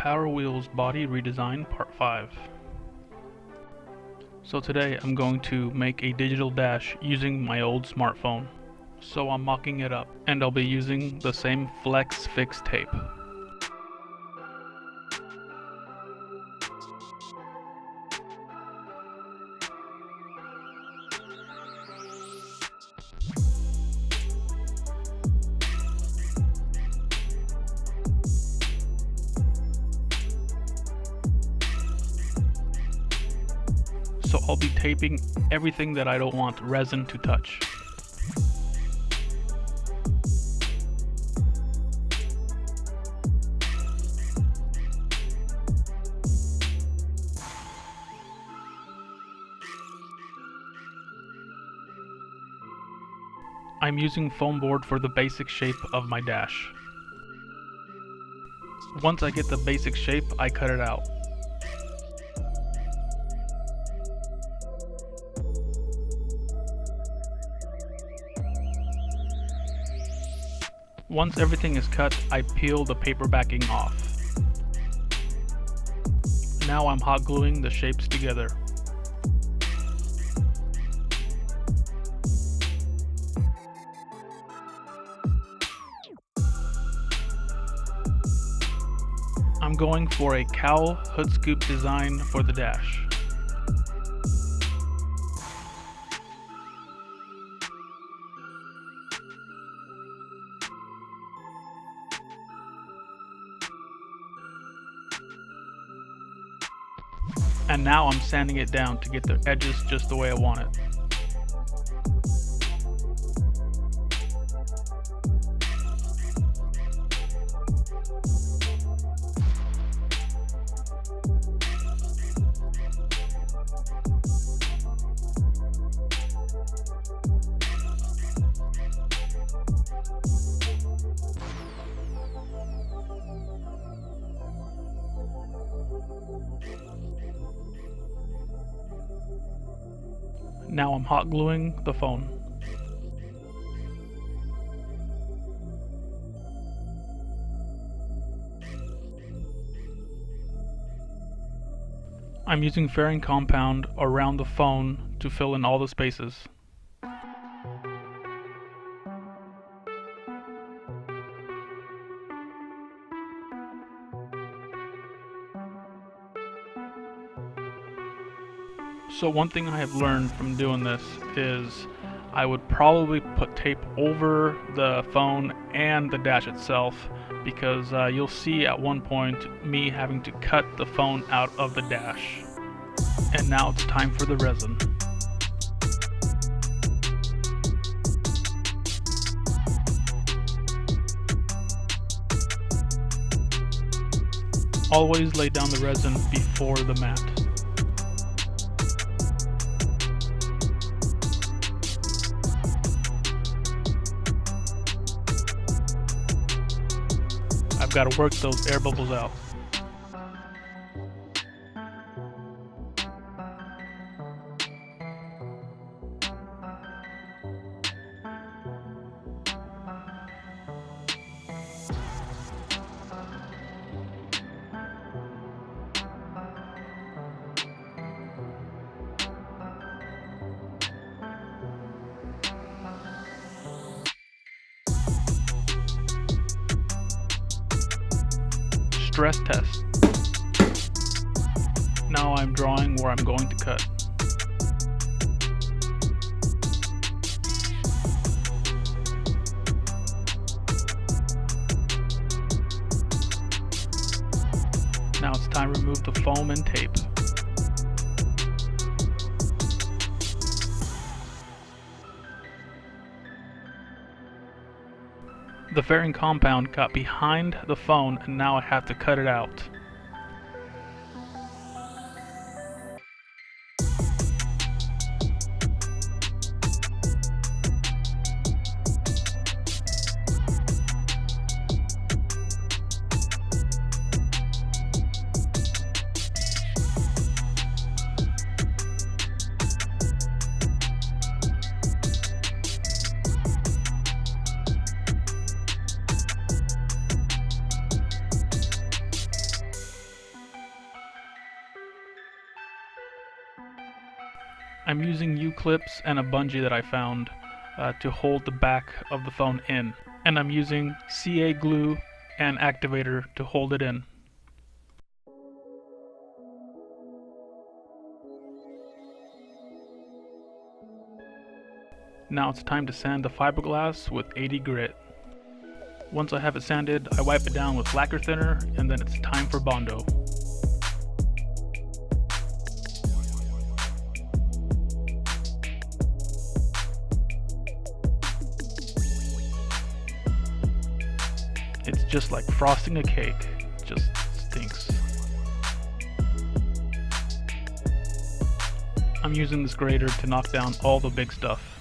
Power Wheels Body Redesign Part 5. So today I'm going to make a digital dash using my old smartphone. So I'm mocking it up, and I'll be using the same Flex Fix tape. So I'll be taping everything that I don't want resin to touch. I'm using foam board for the basic shape of my dash. Once I get the basic shape, I cut it out. Once everything is cut, I peel the paper backing off. Now I'm hot gluing the shapes together. I'm going for a cowl hood scoop design for the dash. And now I'm sanding it down to get the edges just the way I want it. Now I'm hot gluing the phone. I'm using fairing compound around the phone to fill in all the spaces. So one thing I have learned from doing this is I would probably put tape over the phone and the dash itself, because you'll see at one point me having to cut the phone out of the dash. And now it's time for the resin. Always lay down the resin before the mat. I've got to work those air bubbles out. Stress test. Now I'm drawing where I'm going to cut. Now it's time to remove the foam and tape. The fairing compound got behind the phone, and now I have to cut it out. I'm using U-clips and a bungee that I found to hold the back of the phone in. And I'm using CA glue and activator to hold it in. Now it's time to sand the fiberglass with 80 grit. Once I have it sanded, I wipe it down with lacquer thinner, and then it's time for Bondo. It's just like frosting a cake, just stinks. I'm using this grater to knock down all the big stuff.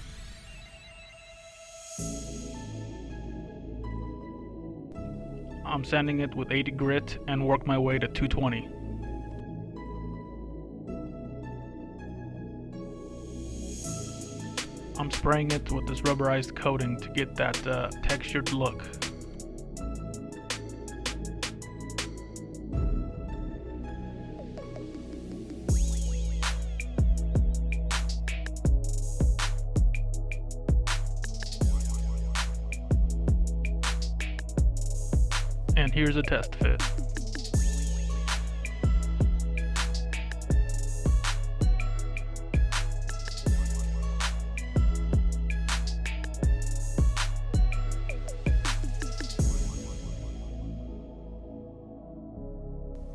I'm sanding it with 80 grit and work my way to 220. I'm spraying it with this rubberized coating to get that textured look. And here's a test fit.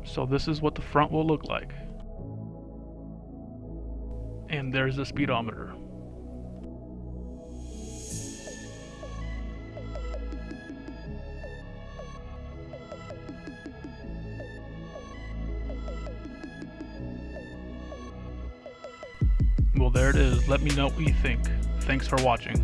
So this is what the front will look like. And there's the speedometer. Well, there it is. Let me know what you think. Thanks for watching.